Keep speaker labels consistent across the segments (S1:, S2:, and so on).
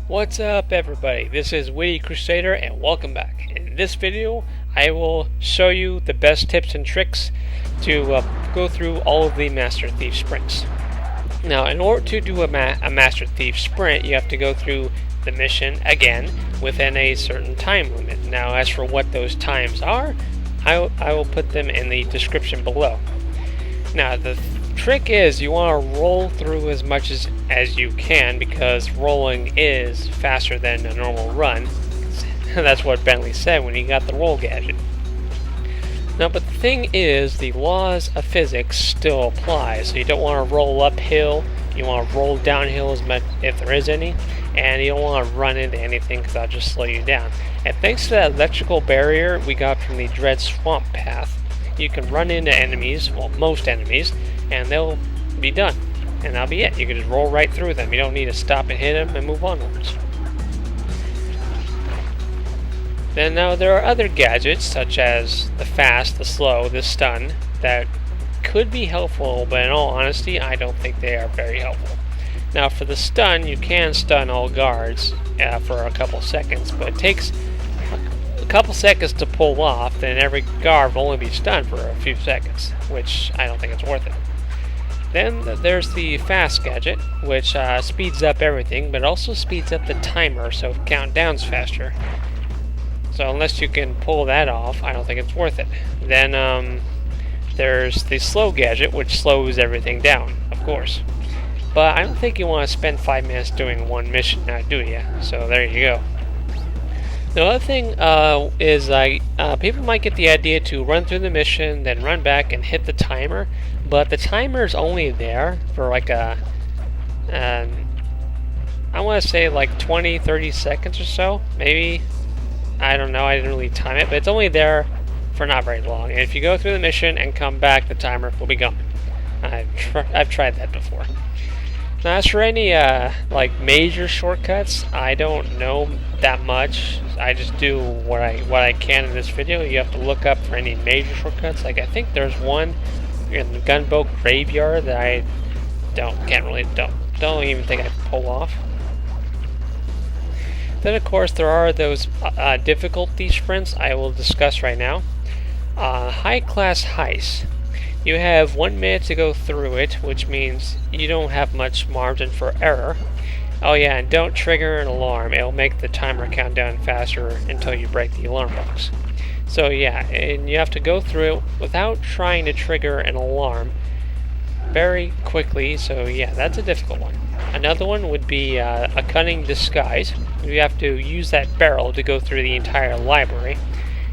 S1: What's up everybody, this is Witty Crusader and welcome back. In this video I will show you the best tips and tricks to go through all of the Master Thief sprints. Now in order to do a Master Thief sprint you have to go through the mission again within a certain time limit. Now as for what those times are, I will put them in the description below. Now the trick is you want to roll through as much as you can because rolling is faster than a normal run. That's what Bentley said when he got the roll gadget. Now but the thing is the laws of physics still apply, so you don't want to roll uphill, you want to roll downhill as much if there is any, and you don't want to run into anything because that'll just slow you down. And thanks to that electrical barrier we got from the Dread Swamp path, you can run into enemies, well most enemies, and they'll be done. And that'll be it. You can just roll right through them. You don't need to stop and hit them and move onwards. Then now there are other gadgets such as the fast, the slow, the stun that could be helpful, but in all honesty I don't think they are very helpful. Now for the stun, you can stun all guards for a couple seconds, but it takes a couple seconds to pull off, then every guard will only be stunned for a few seconds, which I don't think it's worth it. Then there's the fast gadget, which speeds up everything, but also speeds up the timer so it countdowns faster. So unless you can pull that off, I don't think it's worth it. Then there's the slow gadget, which slows everything down, of course. But I don't think you want to spend 5 minutes doing one mission now, do you? So there you go. The other thing is people might get the idea to run through the mission, then run back and hit the timer, but the timer is only there for like I want to say like 20-30 seconds or so, maybe. I don't know, I didn't really time it, but it's only there for not very long. And if you go through the mission and come back, the timer will be gone. I've tried that before. Now as for any like major shortcuts, I don't know that much. I just do what I can in this video. You have to look up for any major shortcuts. Like I think there's one in the Gunboat Graveyard that I don't even think I can pull off. Then of course there are those difficulty sprints I will discuss right now. High class heist. You have 1 minute to go through it, which means you don't have much margin for error. Oh yeah, and don't trigger an alarm. It'll make the timer count down faster until you break the alarm box. So yeah, and you have to go through it without trying to trigger an alarm very quickly, so yeah, that's a difficult one. Another one would be a Cunning Disguise. You have to use that barrel to go through the entire library,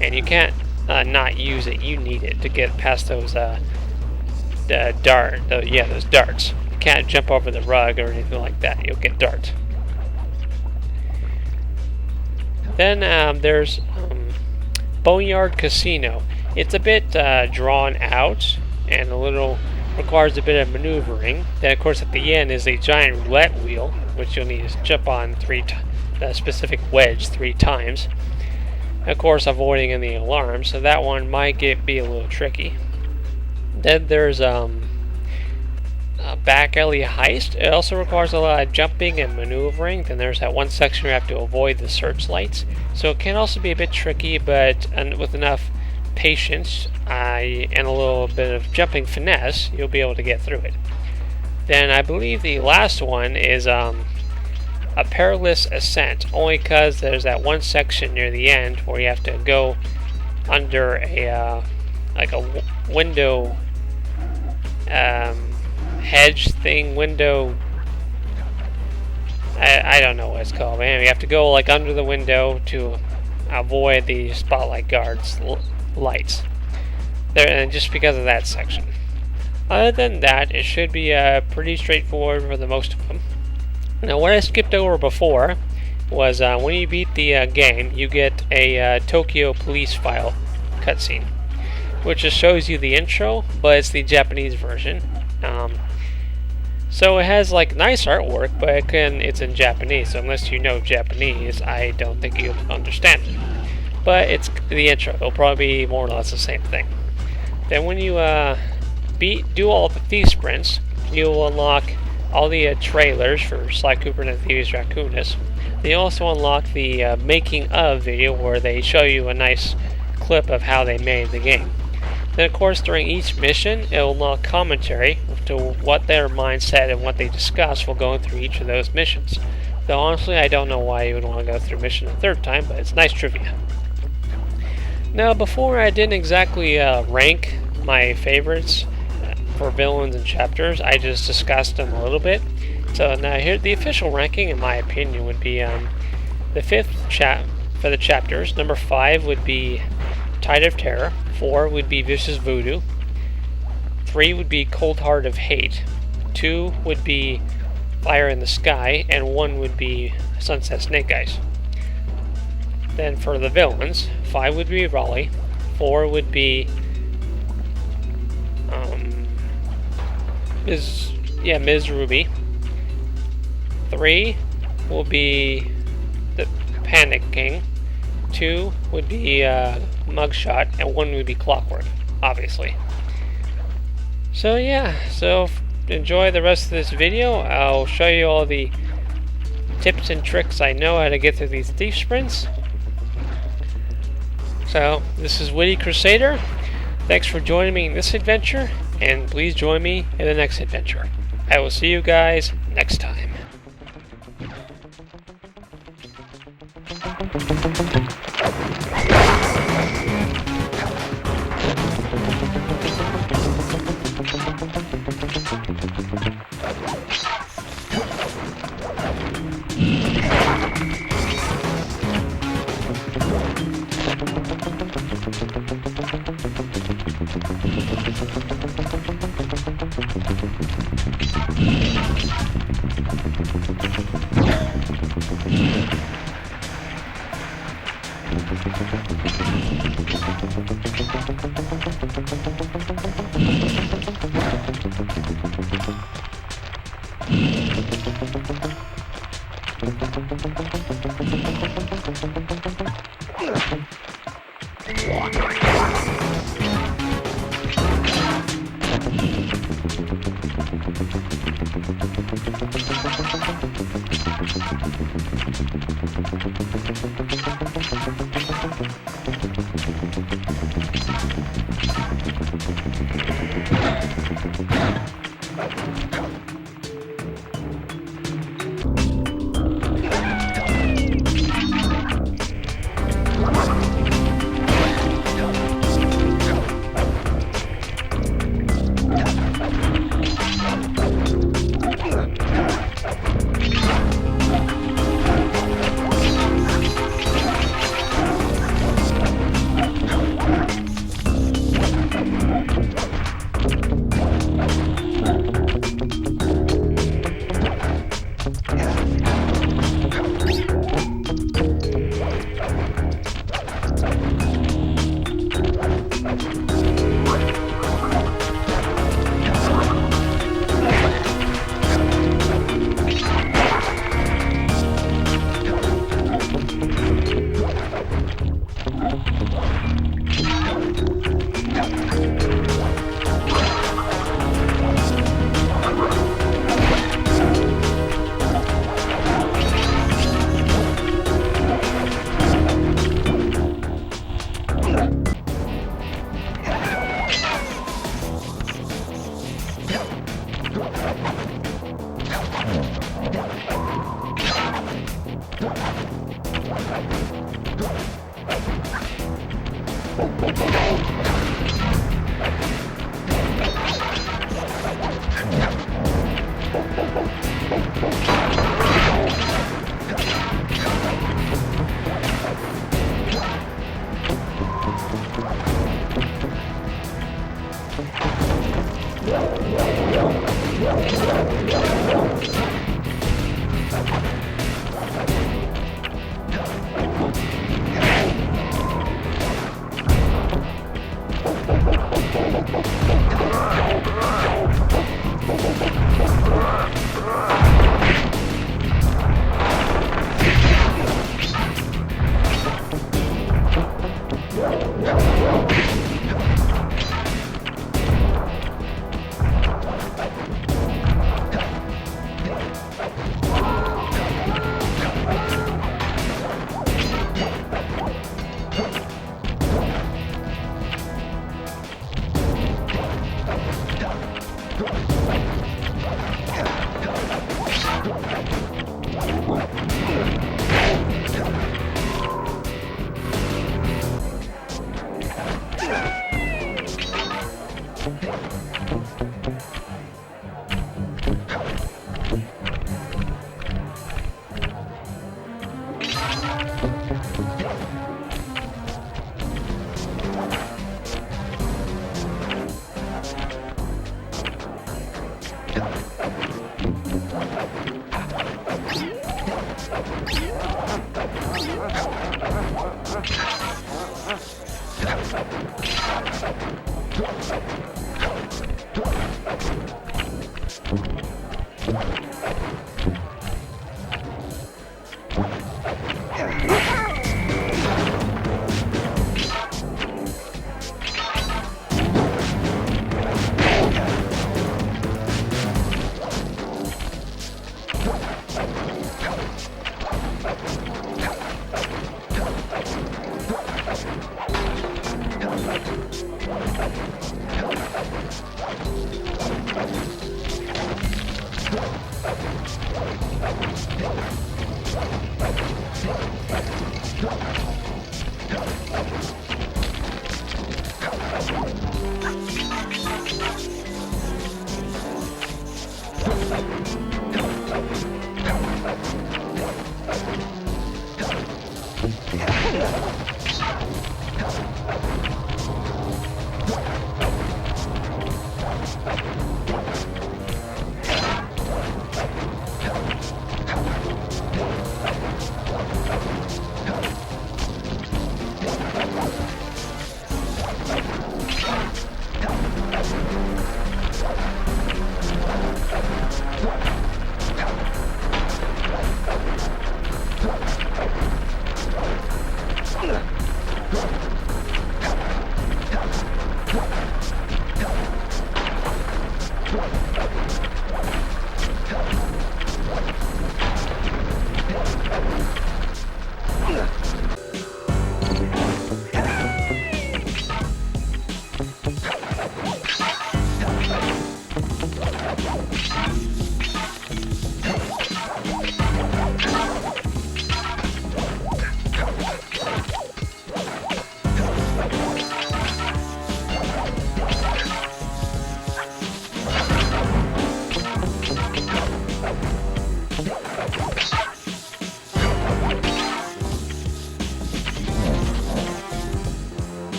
S1: and you can't not use it. You need it to get past those those darts. You can't jump over the rug or anything like that. You'll get darts. Then there's Boneyard Casino. It's a bit drawn out and requires a bit of maneuvering. Then of course at the end is a giant roulette wheel, which you'll need to jump on the specific wedge 3 times. Of course avoiding any alarms, so that one might be a little tricky. Then there's a back alley heist. It also requires a lot of jumping and maneuvering. Then there's that one section where you have to avoid the searchlights, so it can also be a bit tricky, but with enough patience and a little bit of jumping finesse you'll be able to get through it. Then I believe the last one is a Perilous Ascent, only because there's that one section near the end where you have to go under a window hedge thing, window. I don't know what it's called, man. You have to go like under the window to avoid the spotlight guards' lights. And just because of that section. Other than that, it should be pretty straightforward for the most of them. Now, what I skipped over before was when you beat the game, you get a Tokyo police file cutscene, which just shows you the intro, but it's the Japanese version. So it has like nice artwork, but it's in Japanese, so unless you know Japanese, I don't think you'll understand it. But it's the intro. It'll probably be more or less the same thing. Then when you do all the thief sprints, you'll unlock all the trailers for Sly Cooper and Thievius Raccoonus. They also unlock the making of video where they show you a nice clip of how they made the game. Then of course during each mission it will unlock commentary to what their mindset and what they discuss while going through each of those missions. Though honestly I don't know why you would want to go through a mission a third time, but it's nice trivia. Now before I didn't exactly rank my favorites for villains and chapters, I just discussed them a little bit. So now here the official ranking in my opinion would be the fifth for the chapters. Number 5 would be Tide of Terror, 4 would be Vicious Voodoo, 3 would be Cold Heart of Hate, 2 would be Fire in the Sky, and 1 would be Sunset Snake Eyes. Then for the villains, 5 would be Raleigh, 4 would be Ms. Ruby, 3 will be the Panic King, 2 would be Mugshot, and 1 would be Clockwork, obviously. So yeah, enjoy the rest of this video. I'll show you all the tips and tricks I know how to get through these thief sprints. So this is Witty Crusader. Thanks for joining me in this adventure, and please join me in the next adventure. I will see you guys next time.